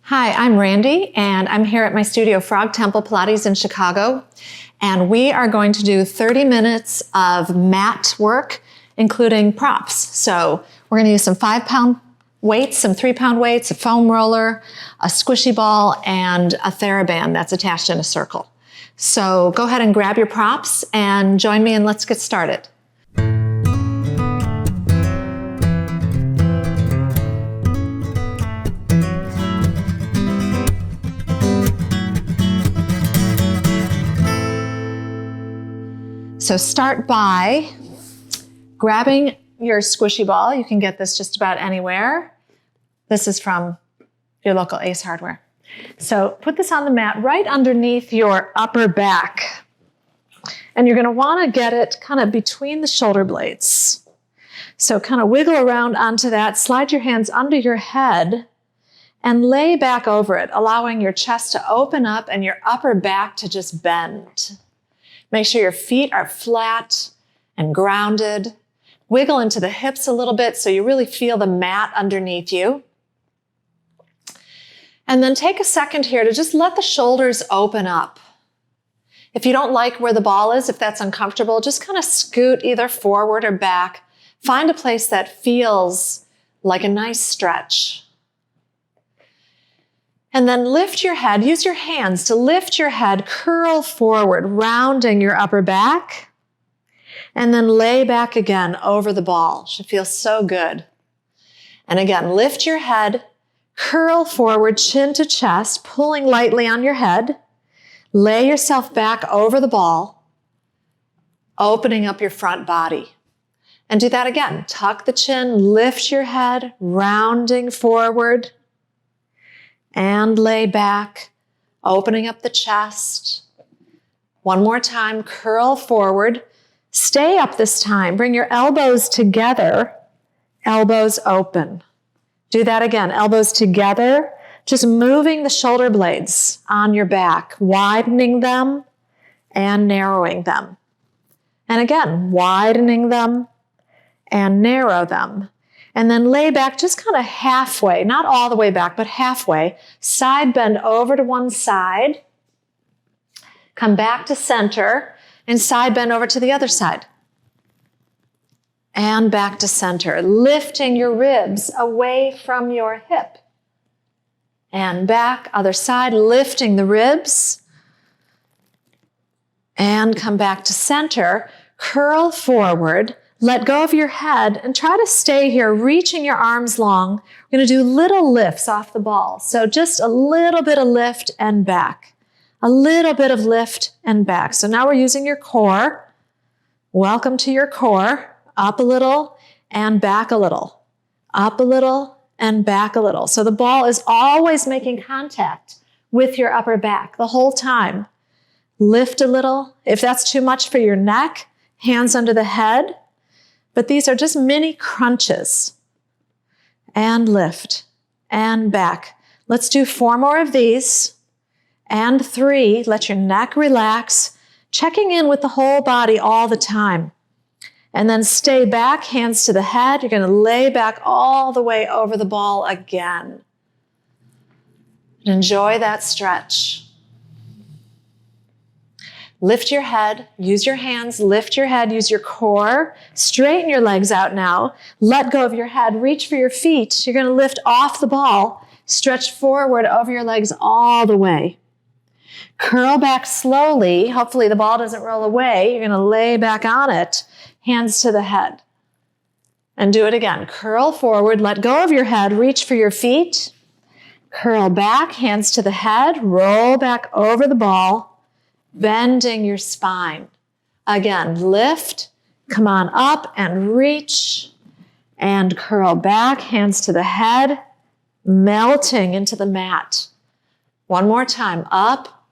Hi, I'm Randi, and I'm here at my studio, Frog Temple Pilates in Chicago, and we are going to do 30 minutes of mat work, including props. So we're going to use some 5-pound weights, some 3-pound weights, a foam roller, a squishy ball, and a theraband that's attached in a circle. So go ahead and grab your props and join me, and let's get started. So start by grabbing your squishy ball. You can get this just about anywhere. This is from your local Ace Hardware. So put this on the mat right underneath your upper back. And you're going to want to get it kind of between the shoulder blades. So kind of wiggle around onto that, slide your hands under your head, and lay back over it, allowing your chest to open up and your upper back to just bend. Make sure your feet are flat and grounded. Wiggle into the hips a little bit so you really feel the mat underneath you. And then take a second here to just let the shoulders open up. If you don't like where the ball is, if that's uncomfortable, just kind of scoot either forward or back. Find a place that feels like a nice stretch. And then lift your head, use your hands to lift your head, curl forward, rounding your upper back, and then lay back again over the ball. Should feel so good. And again, lift your head, curl forward, chin to chest, pulling lightly on your head. Lay yourself back over the ball, opening up your front body. And do that again. Tuck the chin, lift your head, rounding forward, and lay back, opening up the chest. One more time, curl forward. Stay up this time. Bring your elbows together, elbows open. Do that again, elbows together, just moving the shoulder blades on your back, widening them and narrowing them. And again, widening them and narrow them. And then lay back just kind of halfway, not all the way back, but halfway. Side bend over to one side. Come back to center and side bend over to the other side. And back to center, lifting your ribs away from your hip. And back, other side, lifting the ribs. And come back to center, curl forward. Let go of your head and try to stay here, reaching your arms long. We're going to do little lifts off the ball. So just a little bit of lift and back. A little bit of lift and back. So now we're using your core. Welcome to your core. Up a little and back a little. Up a little and back a little. So the ball is always making contact with your upper back the whole time. Lift a little. If that's too much for your neck, hands under the head. But these are just mini crunches. And lift and back. Let's do 4 more of these. And 3, let your neck relax, checking in with the whole body all the time. And then stay back, hands to the head. You're going to lay back all the way over the ball again. And enjoy that stretch. Lift your head, use your hands, lift your head, use your core, straighten your legs out now, let go of your head, reach for your feet. You're going to lift off the ball, stretch forward over your legs all the way. Curl back slowly, hopefully the ball doesn't roll away. You're going to lay back on it, hands to the head. And do it again. Curl forward, let go of your head, reach for your feet. Curl back, hands to the head, roll back over the ball. Bending your spine. Again, lift, come on up and reach, and curl back, hands to the head, melting into the mat. One more time, up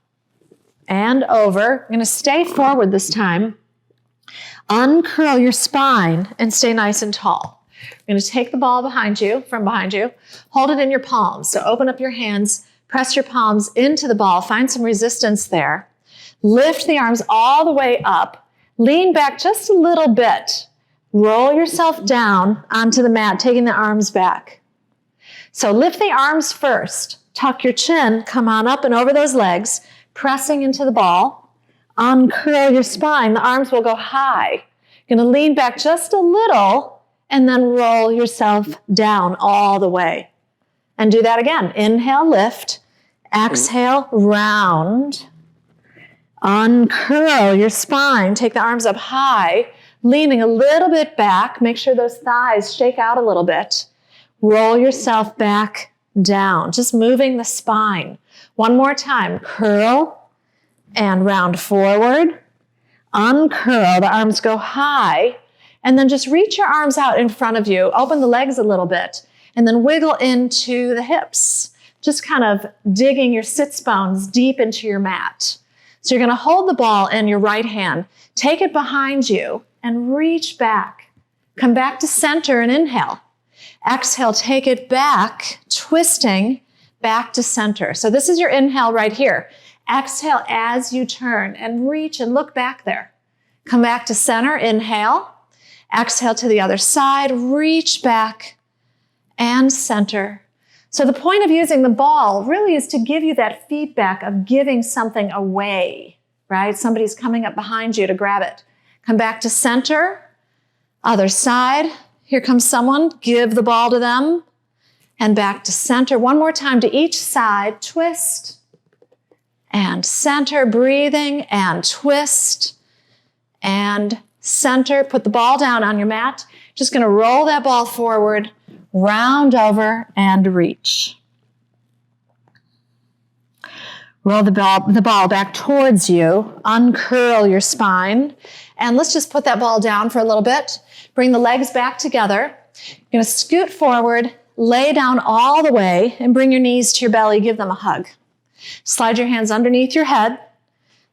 and over. You're going to stay forward this time. Uncurl your spine and stay nice and tall. You're going to take the ball from behind you, hold it in your palms. So open up your hands, press your palms into the ball, find some resistance there. Lift the arms all the way up. Lean back just a little bit. Roll yourself down onto the mat, taking the arms back. So lift the arms first. Tuck your chin, come on up and over those legs, pressing into the ball. Uncurl your spine, the arms will go high. You're gonna lean back just a little and then roll yourself down all the way. And do that again. Inhale, lift. Exhale, round. Uncurl your spine. Take the arms up high, leaning a little bit back. Make sure those thighs shake out a little bit. Roll yourself back down, just moving the spine. One more time. Curl and round forward. Uncurl, the arms go high. And then just reach your arms out in front of you. Open the legs a little bit. And then wiggle into the hips. Just kind of digging your sits bones deep into your mat. So you're going to hold the ball in your right hand, take it behind you, and reach back. Come back to center and inhale. Exhale, take it back, twisting back to center. So this is your inhale right here. Exhale as you turn and reach and look back there. Come back to center, inhale. Exhale to the other side, reach back and center. So the point of using the ball really is to give you that feedback of giving something away, right? Somebody's coming up behind you to grab it. Come back to center, other side. Here comes someone, give the ball to them, and back to center. One more time to each side, twist, and center, breathing, and twist, and center. Put the ball down on your mat. Just gonna roll that ball forward, round over and reach. Roll the ball back towards you, uncurl your spine, and let's just put that ball down for a little bit. Bring the legs back together. You're gonna scoot forward, lay down all the way, and bring your knees to your belly, give them a hug. Slide your hands underneath your head,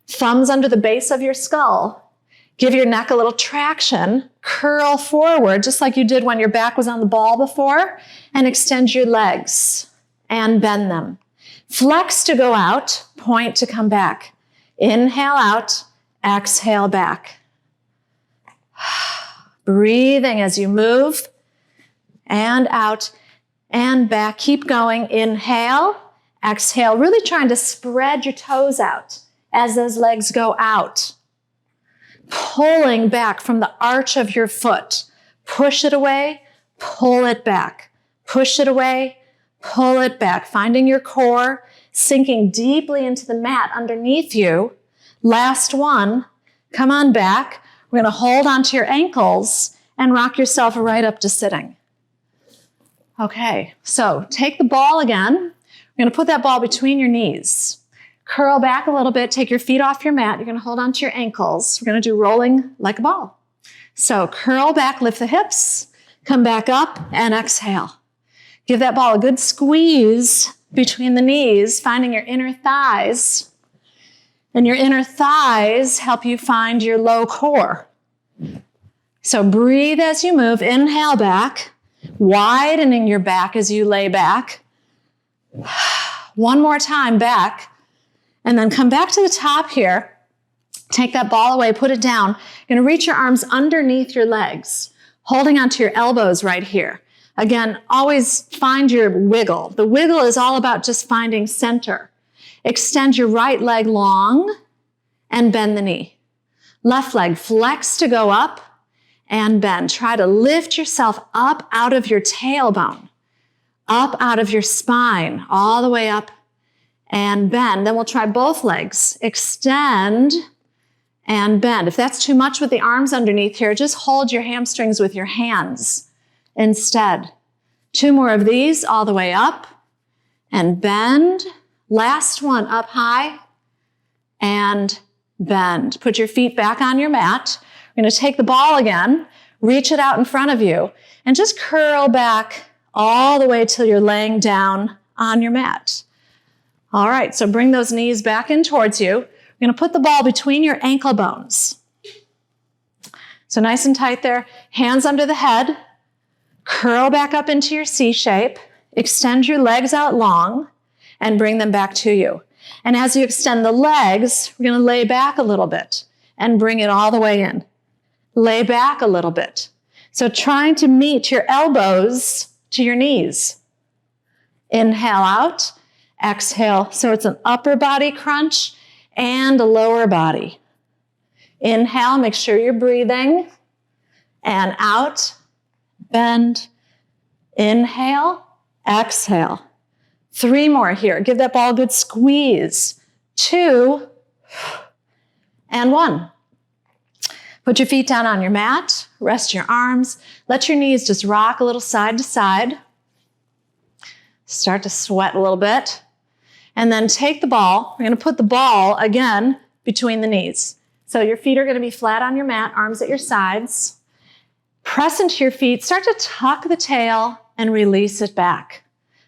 thumbs under the base of your skull. Give your neck a little traction, curl forward, just like you did when your back was on the ball before, and extend your legs and bend them. Flex to go out, point to come back. Inhale out, exhale back. Breathing as you move, and out, and back. Keep going, inhale, exhale, really trying to spread your toes out as those legs go out. Pulling back from the arch of your foot. Push it away, pull it back. Push it away, pull it back. Finding your core, sinking deeply into the mat underneath you. Last one, come on back. We're gonna hold onto your ankles and rock yourself right up to sitting. Okay, so take the ball again. We're gonna put that ball between your knees. Curl back a little bit, take your feet off your mat. You're gonna hold onto your ankles. We're gonna do rolling like a ball. So curl back, lift the hips, come back up and exhale. Give that ball a good squeeze between the knees, finding your inner thighs. And your inner thighs help you find your low core. So breathe as you move, inhale back, widening your back as you lay back. One more time back. And then come back to the top here. Take that ball away, put it down. You're gonna reach your arms underneath your legs, holding onto your elbows right here. Again, always find your wiggle. The wiggle is all about just finding center. Extend your right leg long and bend the knee. Left leg, flex to go up and bend. Try to lift yourself up out of your tailbone, up out of your spine, all the way up and bend. Then we'll try both legs. Extend and bend. If that's too much with the arms underneath here, just hold your hamstrings with your hands instead. Two more of these, all the way up and bend. Last one, up high and bend. Put your feet back on your mat. We're going to take the ball again, reach it out in front of you, and just curl back all the way till you're laying down on your mat. All right, so bring those knees back in towards you. We're going to put the ball between your ankle bones. So nice and tight there. Hands under the head. Curl back up into your C shape. Extend your legs out long and bring them back to you. And as you extend the legs, we're going to lay back a little bit and bring it all the way in. Lay back a little bit. So trying to meet your elbows to your knees. Inhale out. exhale. So it's an upper body crunch and a lower body. Inhale, make sure you're breathing. And out, bend. Inhale, exhale. 3 more here. Give that ball a good squeeze. 2 and 1. Put your feet down on your mat. Rest your arms. Let your knees just rock a little side to side. Start to sweat a little bit. And then take the ball. We're going to put the ball again between the knees. So your feet are going to be flat on your mat, arms at your sides. Press into your feet. Start to tuck the tail and release it back.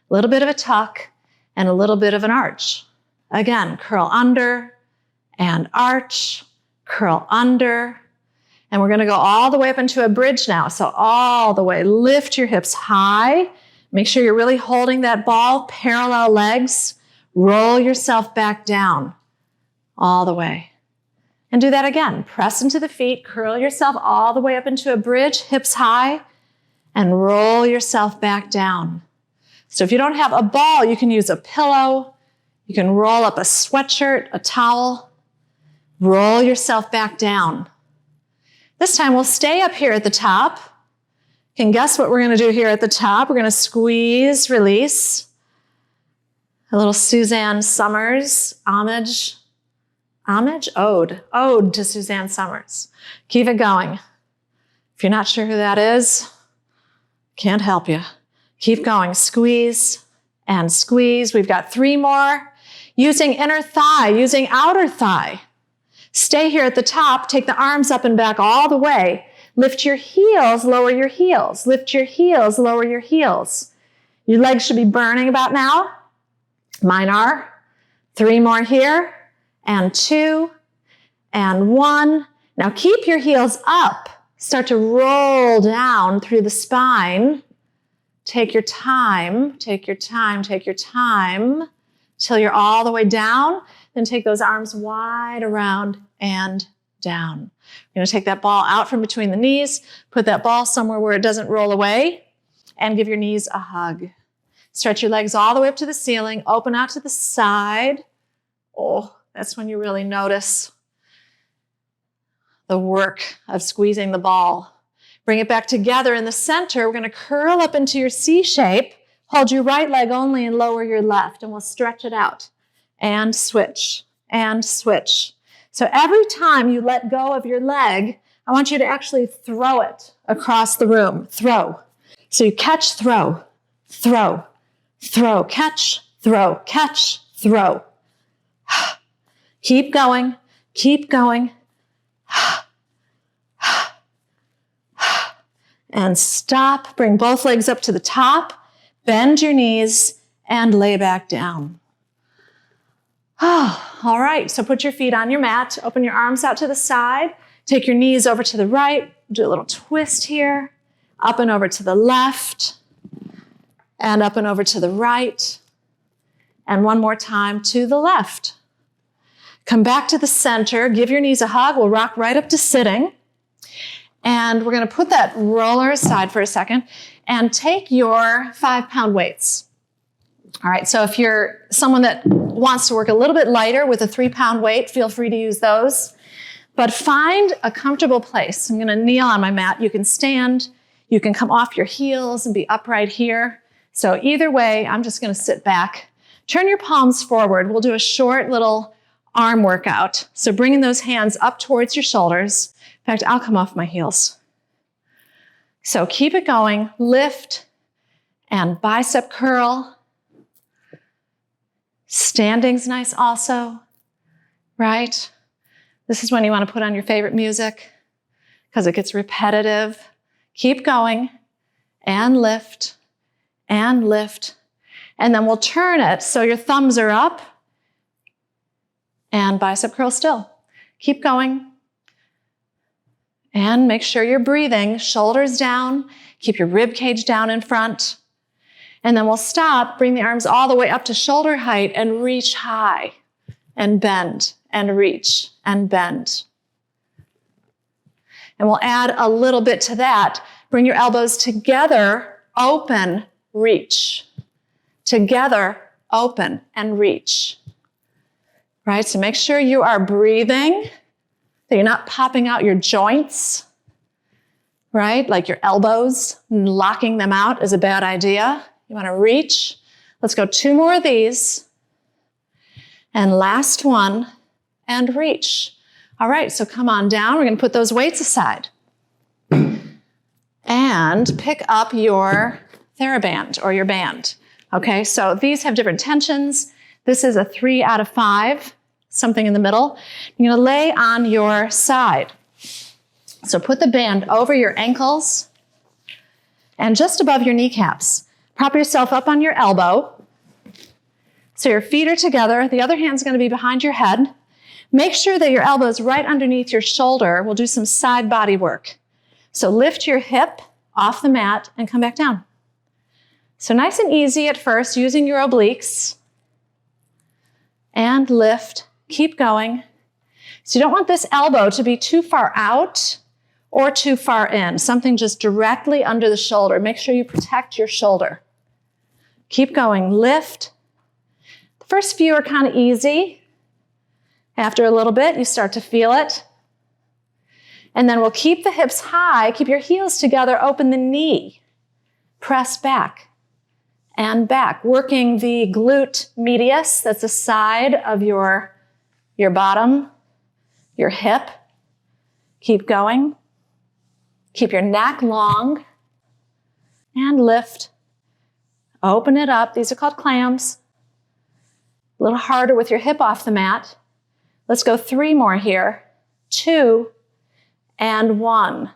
A little bit of a tuck and a little bit of an arch. Again, curl under and arch, curl under. And we're going to go all the way up into a bridge now. So all the way, lift your hips high. Make sure you're really holding that ball, parallel legs. Roll yourself back down all the way. And do that again. Press into the feet, curl yourself all the way up into a bridge, hips high, and roll yourself back down. So if you don't have a ball, you can use a pillow. You can roll up a sweatshirt, a towel. Roll yourself back down. This time we'll stay up here at the top. You can guess what we're going to do here at the top. We're going to squeeze, release. A little Suzanne Summers homage. Homage? Ode. Ode to Suzanne Summers. Keep it going. If you're not sure who that is, can't help you. Keep going. Squeeze and squeeze. We've got 3 more. Using inner thigh, using outer thigh. Stay here at the top. Take the arms up and back all the way. Lift your heels, lower your heels. Lift your heels, lower your heels. Your legs should be burning about now. Mine are. 3 more here. And 2 and 1. Now keep your heels up. Start to roll down through the spine. Take your time, take your time, take your time till you're all the way down. Then take those arms wide around and down. You're going to take that ball out from between the knees, put that ball somewhere where it doesn't roll away, and give your knees a hug. Stretch your legs all the way up to the ceiling, open out to the side. Oh, that's when you really notice the work of squeezing the ball. Bring it back together in the center. We're going to curl up into your C shape. Hold your right leg only and lower your left, and we'll stretch it out. And switch, and switch. So every time you let go of your leg, I want you to actually throw it across the room. Throw. So you catch, throw, throw, throw, catch, throw, catch, throw. Keep going, keep going. And stop. Bring both legs up to the top. Bend your knees and lay back down. Oh, all right, so put your feet on your mat. Open your arms out to the side. Take your knees over to the right. Do a little twist here. Up and over to the left. And up and over to the right. And one more time to the left. Come back to the center. Give your knees a hug. We'll rock right up to sitting. And we're going to put that roller aside for a second and take your 5-pound weights. All right, so if you're someone that wants to work a little bit lighter with a 3-pound weight, feel free to use those. But find a comfortable place. I'm going to kneel on my mat. You can stand. You can come off your heels and be upright here. So either way, I'm just going to sit back. Turn your palms forward. We'll do a short little arm workout. So bringing those hands up towards your shoulders. In fact, I'll come off my heels. So keep it going. Lift and bicep curl. Standing's nice also, right? This is when you want to put on your favorite music because it gets repetitive. Keep going and lift and lift. And then we'll turn it so your thumbs are up and bicep curl still. Keep going. And make sure you're breathing, shoulders down, keep your rib cage down in front. And then we'll stop, bring the arms all the way up to shoulder height and reach high and bend and reach and bend. And we'll add a little bit to that. Bring your elbows together, open, reach. Together, open, and reach. Right? So make sure you are breathing, that you're not popping out your joints, right? Like your elbows, locking them out is a bad idea. You want to reach. Let's go 2 more of these. And last one, and reach. All right, so come on down. We're going to put those weights aside. And pick up your theraband or your band. Okay, so these have different tensions. This is a 3 out of 5, something in the middle. You're going to lay on your side. So put the band over your ankles and just above your kneecaps. Prop yourself up on your elbow. So your feet are together. The other hand's going to be behind your head. Make sure that your elbow is right underneath your shoulder. We'll do some side body work. So lift your hip off the mat and come back down. So nice and easy at first, using your obliques. And lift. Keep going. So you don't want this elbow to be too far out or too far in. Something just directly under the shoulder. Make sure you protect your shoulder. Keep going. Lift. The first few are kind of easy. After a little bit, you start to feel it. And then we'll keep the hips high. Keep your heels together. Open the knee. Press back and back. Working the glute medius. That's the side of your bottom, your hip. Keep going. Keep your neck long. And lift. Open it up. These are called clams. A little harder with your hip off the mat. Let's go 3 more here. 2 and 1.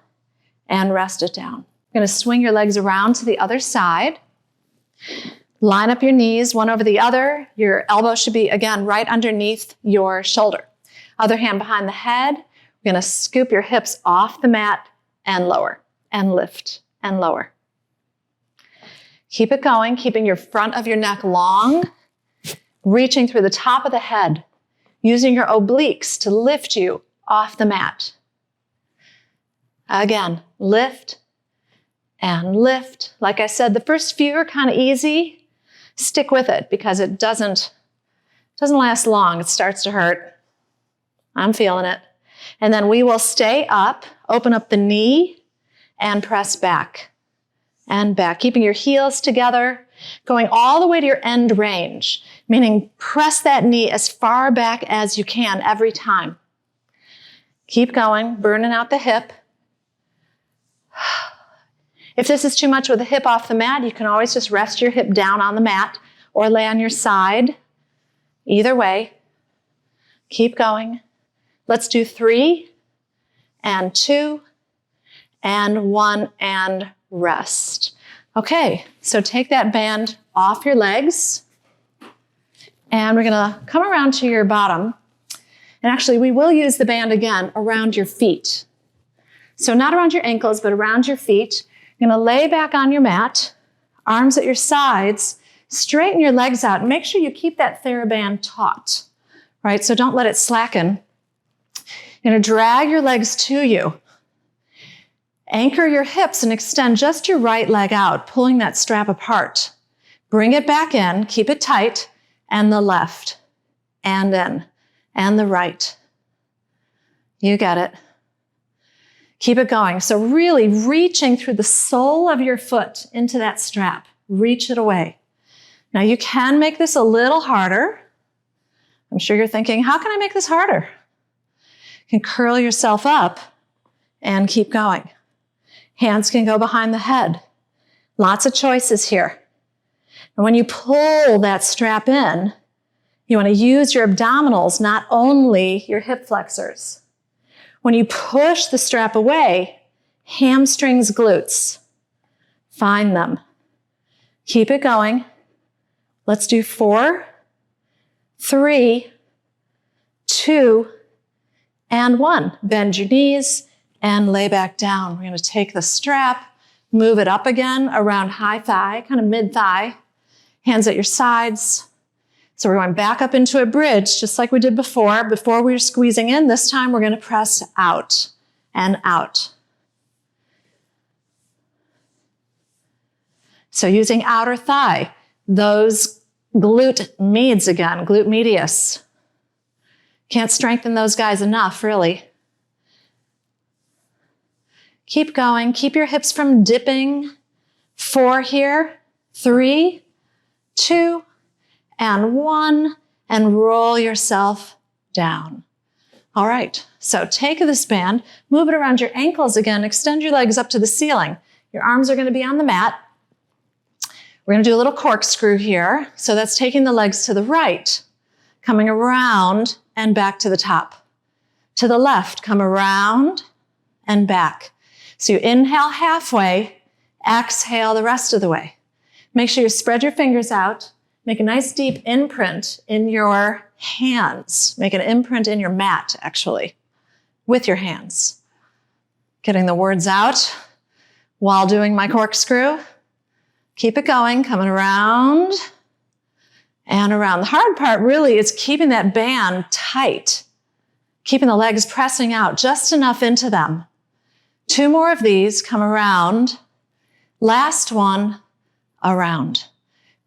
And rest it down. You're going to swing your legs around to the other side. Line up your knees, one over the other. Your elbow should be, again, right underneath your shoulder. Other hand behind the head. We're going to scoop your hips off the mat and lower, and lift, and lower. Keep it going, keeping your front of your neck long, reaching through the top of the head, using your obliques to lift you off the mat. Again, lift and lift. Like I said, the first few are kind of easy. Stick with it because it doesn't last long. It starts to hurt. I'm feeling it. And then we will stay up, open up the knee, and press back and back, keeping your heels together, going all the way to your end range, meaning press that knee as far back as you can every time. Keep going, burning out the hip. If this is too much with the hip off the mat, you can always just rest your hip down on the mat or lay on your side. Either way, keep going. Let's do 3 and 2 and 1 and rest. Okay, so take that band off your legs and we're gonna come around to your bottom. And actually, we will use the band again around your feet. So not around your ankles, but around your feet. You're gonna lay back on your mat, arms at your sides, straighten your legs out, and make sure you keep that theraband taut, right? So don't let it slacken. You're gonna drag your legs to you. Anchor your hips and extend just your right leg out, pulling that strap apart. Bring it back in, keep it tight, and the left, and in, and the right. You get it. Keep it going. So really reaching through the sole of your foot into that strap. Reach it away. Now you can make this a little harder. I'm sure you're thinking, how can I make this harder? You can curl yourself up and keep going. Hands can go behind the head. Lots of choices here. And when you pull that strap in, you want to use your abdominals, not only your hip flexors. When you push the strap away, hamstrings, glutes, find them. Keep it going. Let's do 4, 3, 2, and 1. Bend your knees and lay back down. We're going to take the strap, move it up again around high thigh, kind of mid thigh, hands at your sides. So we're going back up into a bridge, just like we did before. Before we were squeezing in, this time we're going to press out and out. So using outer thigh, those Glute medius again, glute medius. Can't strengthen those guys enough, really. Keep going. Keep your hips from dipping. 4 here. 3, 2, and 1. And roll yourself down. All right. So take this band, move it around your ankles again, extend your legs up to the ceiling. Your arms are going to be on the mat. We're going to do a little corkscrew here. So that's taking the legs to the right, coming around and back to the top. To the left, come around and back. So you inhale halfway, exhale the rest of the way. Make sure you spread your fingers out. Make a nice deep imprint in your hands. Make an imprint in your mat, actually, with your hands. Getting the words out while doing my corkscrew. Keep it going, coming around and around. The hard part really is keeping that band tight, keeping the legs pressing out just enough into them. 2 more of these, come around. Last one, around.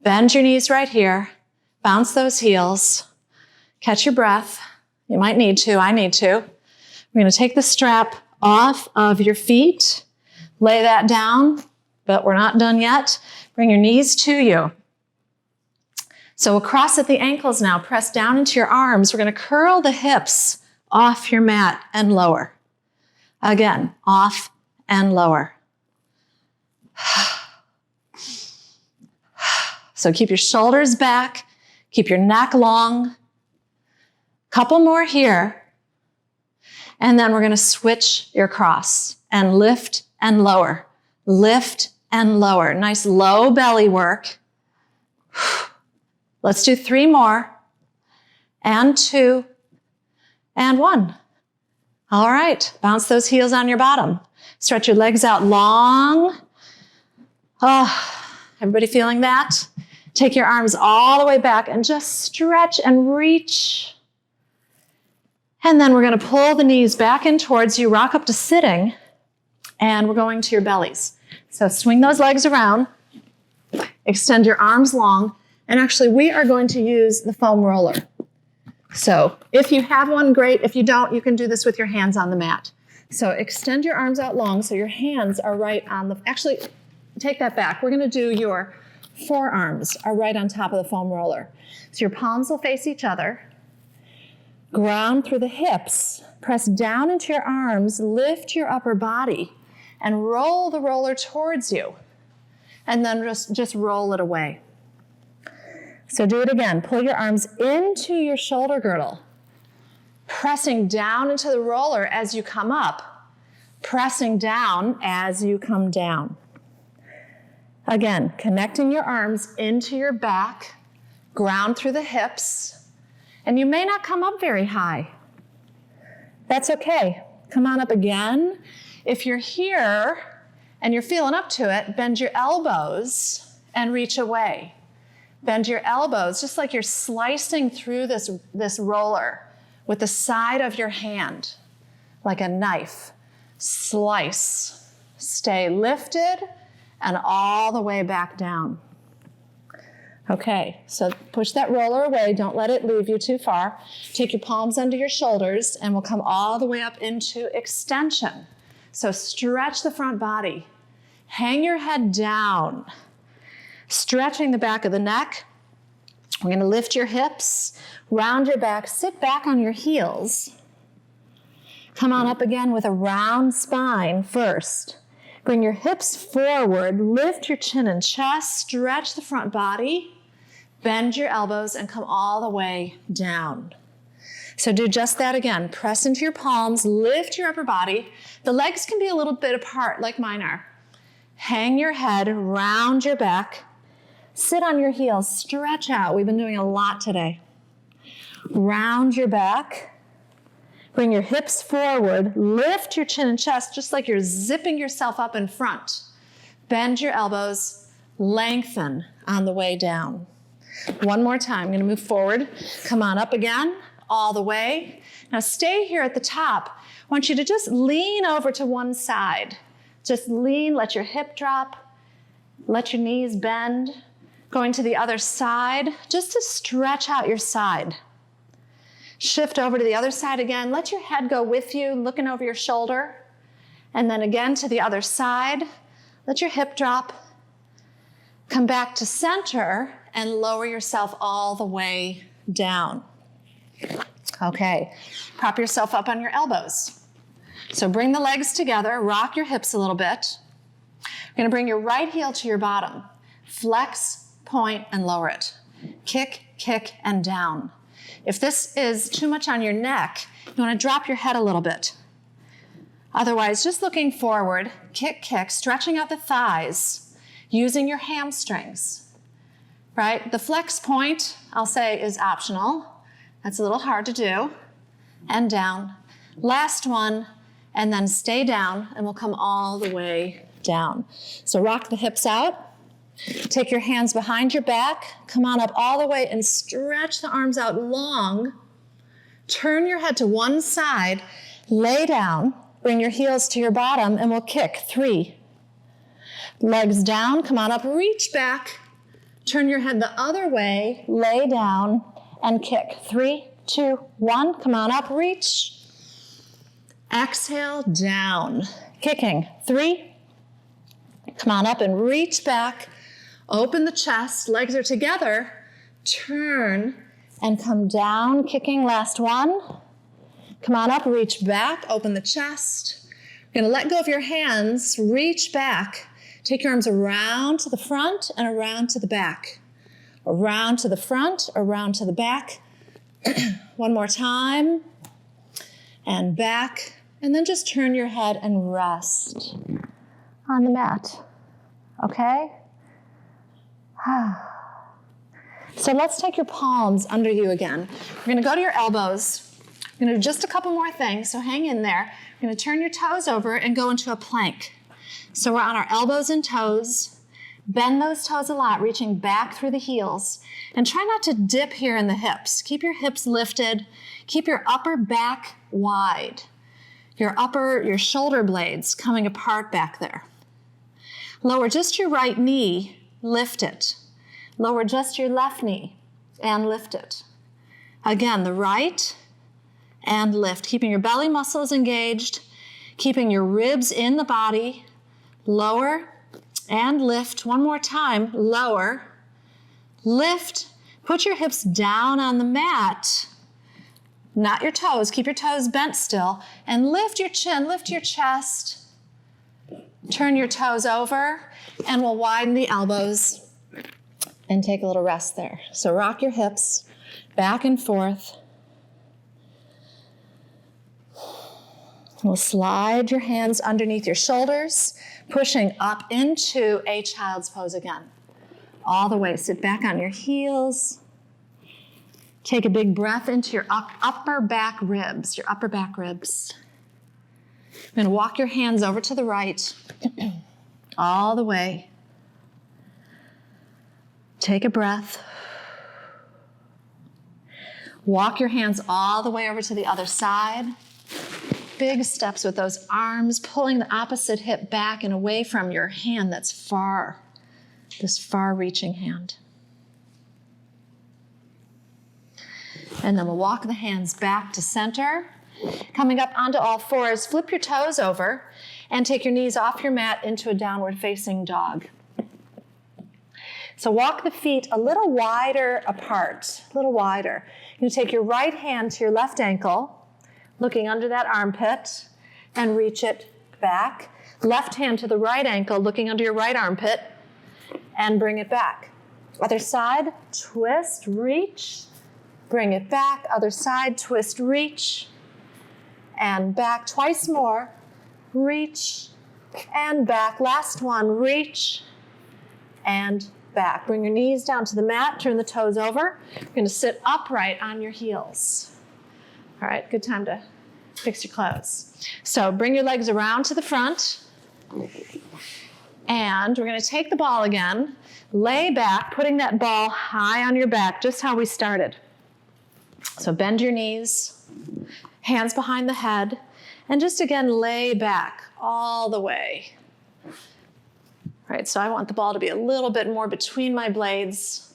Bend your knees right here. Bounce those heels. Catch your breath. You might need to. I need to. We're going to take the strap off of your feet. Lay that down, but we're not done yet. Bring your knees to you. So we'll cross at the ankles now. Press down into your arms. We're going to curl the hips off your mat and lower. Again, off and lower. So keep your shoulders back, keep your neck long. Couple more here. And then we're going to switch your cross and lift and lower. Lift and lower. Nice low belly work. Let's do 3 more. And 2. And 1. All right. Bounce those heels on your bottom. Stretch your legs out long. Oh, everybody feeling that? Take your arms all the way back and just stretch and reach. And then we're going to pull the knees back in towards you, rock up to sitting, and we're going to your bellies. So swing those legs around, extend your arms long, and actually we are going to use the foam roller. So if you have one, great. If you don't, you can do this with your hands on the mat. So extend your arms out long so your hands are right on the, actually take that back. We're going to do your forearms are right on top of the foam roller. So your palms will face each other. Ground through the hips. Press down into your arms. Lift your upper body and roll the roller towards you. And then just roll it away. So do it again. Pull your arms into your shoulder girdle. Pressing down into the roller as you come up. Pressing down as you come down. Again, connecting your arms into your back, ground through the hips, and you may not come up very high. That's okay. Come on up again. If you're here and you're feeling up to it, bend your elbows and reach away. Bend your elbows just like you're slicing through this roller with the side of your hand, like a knife. Slice. Stay lifted and all the way back down. Okay, so push that roller away. Don't let it leave you too far. Take your palms under your shoulders and we'll come all the way up into extension. So stretch the front body. Hang your head down. Stretching the back of the neck. We're going to lift your hips, round your back, sit back on your heels. Come on up again with a round spine first. Bring your hips forward, lift your chin and chest, stretch the front body, bend your elbows, and come all the way down. So do just that again. Press into your palms, lift your upper body. The legs can be a little bit apart, like mine are. Hang your head, round your back, sit on your heels, stretch out. We've been doing a lot today. Round your back. Bring your hips forward, lift your chin and chest just like you're zipping yourself up in front. Bend your elbows, lengthen on the way down. One more time, I'm going to move forward. Come on up again, all the way. Now stay here at the top. I want you to just lean over to one side. Just lean, let your hip drop, let your knees bend. Going to the other side, just to stretch out your side. Shift over to the other side again. Let your head go with you, looking over your shoulder. And then again to the other side. Let your hip drop. Come back to center and lower yourself all the way down. Okay, prop yourself up on your elbows. So bring the legs together, rock your hips a little bit. You're gonna bring your right heel to your bottom. Flex, point, and lower it. Kick, kick, and down. If this is too much on your neck, you wanna drop your head a little bit. Otherwise, just looking forward, kick, kick, stretching out the thighs, using your hamstrings, right? The flex point, I'll say, is optional. That's a little hard to do. And down. Last one, and then stay down, and we'll come all the way down. So rock the hips out. Take your hands behind your back. Come on up all the way and stretch the arms out long. Turn your head to one side. Lay down. Bring your heels to your bottom, and we'll kick. 3. Legs down. Come on up. Reach back. Turn your head the other way. Lay down and kick. 3, 2, 1. Come on up. Reach. Exhale, down. Kicking. 3. Come on up and reach back. Open the chest. Legs are together. Turn and come down. Kicking. Last one. Come on up. Reach back. Open the chest. You're going to let go of your hands. Reach back. Take your arms around to the front and around to the back. Around to the front, around to the back. One more time. And back. And then just turn your head and rest on the mat. Okay? So let's take your palms under you again. We're going to go to your elbows. We're going to do just a couple more things, so hang in there. We're going to turn your toes over and go into a plank. So we're on our elbows and toes. Bend those toes a lot, reaching back through the heels. And try not to dip here in the hips. Keep your hips lifted. Keep your upper back wide. Your shoulder blades coming apart back there. Lower just your right knee, lift it. Lower just your left knee and lift it. Again, the right and lift, keeping your belly muscles engaged, keeping your ribs in the body. Lower and lift. One more time, lower, lift. Put your hips down on the mat. Not your toes, keep your toes bent still, and lift your chin, lift your chest. Turn your toes over, and we'll widen the elbows and take a little rest there. So rock your hips back and forth. We'll slide your hands underneath your shoulders, pushing up into a child's pose again. All the way, sit back on your heels. Take a big breath into your upper back ribs, You're going to walk your hands over to the right, all the way. Take a breath. Walk your hands all the way over to the other side. Big steps with those arms, pulling the opposite hip back and away from your hand that's far, this far-reaching hand. And then we'll walk the hands back to center. Coming up onto all fours, flip your toes over and take your knees off your mat into a downward facing dog. So walk the feet a little wider apart, a little wider. You take your right hand to your left ankle, looking under that armpit, and reach it back. Left hand to the right ankle, looking under your right armpit, and bring it back. Other side, twist, reach, bring it back. Other side, twist, reach, and back. Twice more, reach, and back. Last one, reach, and back. Bring your knees down to the mat, turn the toes over. You're going to sit upright on your heels. All right, good time to fix your clothes. So bring your legs around to the front. And we're going to take the ball again, lay back, putting that ball high on your back, just how we started. So bend your knees, hands behind the head, and just again lay back all the way. Right, so I want the ball to be a little bit more between my blades.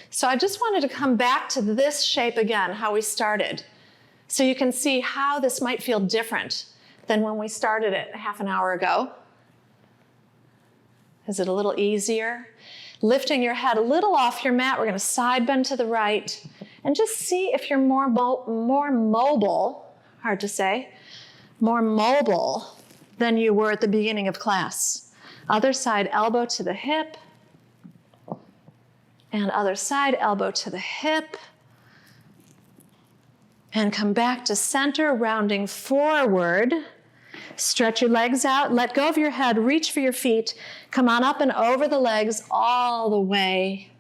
So I just wanted to come back to this shape again, how we started. So you can see how this might feel different than when we started it half an hour ago. Is it a little easier? Lifting your head a little off your mat, we're going to side bend to the right, and just see if you're more mobile, hard to say, more mobile than you were at the beginning of class. Other side, elbow to the hip, and other side, elbow to the hip, and come back to center, rounding forward. Stretch your legs out, let go of your head, reach for your feet, come on up and over the legs all the way.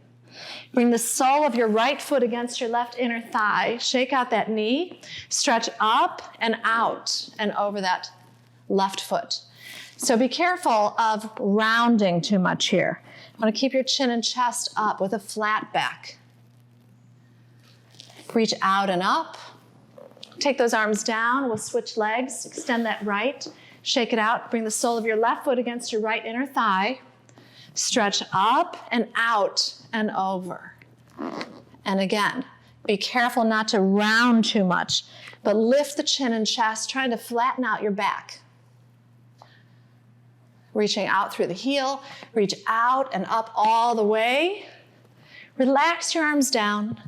Bring the sole of your right foot against your left inner thigh, shake out that knee, stretch up and out and over that left foot. So be careful of rounding too much here. You want to keep your chin and chest up with a flat back. Reach out and up. Take those arms down. We'll switch legs. Extend that right. Shake it out. Bring the sole of your left foot against your right inner thigh. Stretch up and out and over. And again, be careful not to round too much, but lift the chin and chest, trying to flatten out your back. Reaching out through the heel. Reach out and up all the way. Relax your arms down.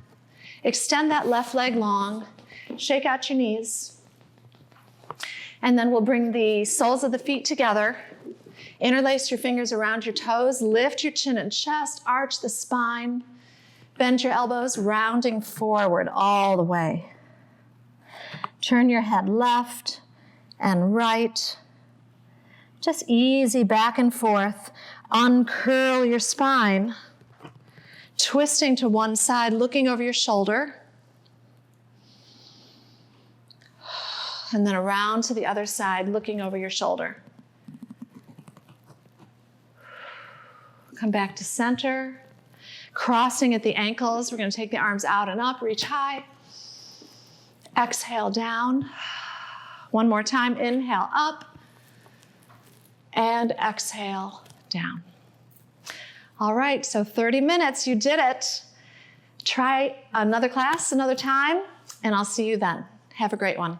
Extend that left leg long. Shake out your knees. And then we'll bring the soles of the feet together. Interlace your fingers around your toes. Lift your chin and chest. Arch the spine. Bend your elbows, rounding forward all the way. Turn your head left and right. Just easy back and forth. Uncurl your spine. Twisting to one side, looking over your shoulder. And then around to the other side, looking over your shoulder. Come back to center. Crossing at the ankles. We're going to take the arms out and up, reach high. Exhale down. One more time, inhale up. And exhale down. All right, so 30 minutes, you did it. Try another class, another time, and I'll see you then. Have a great one.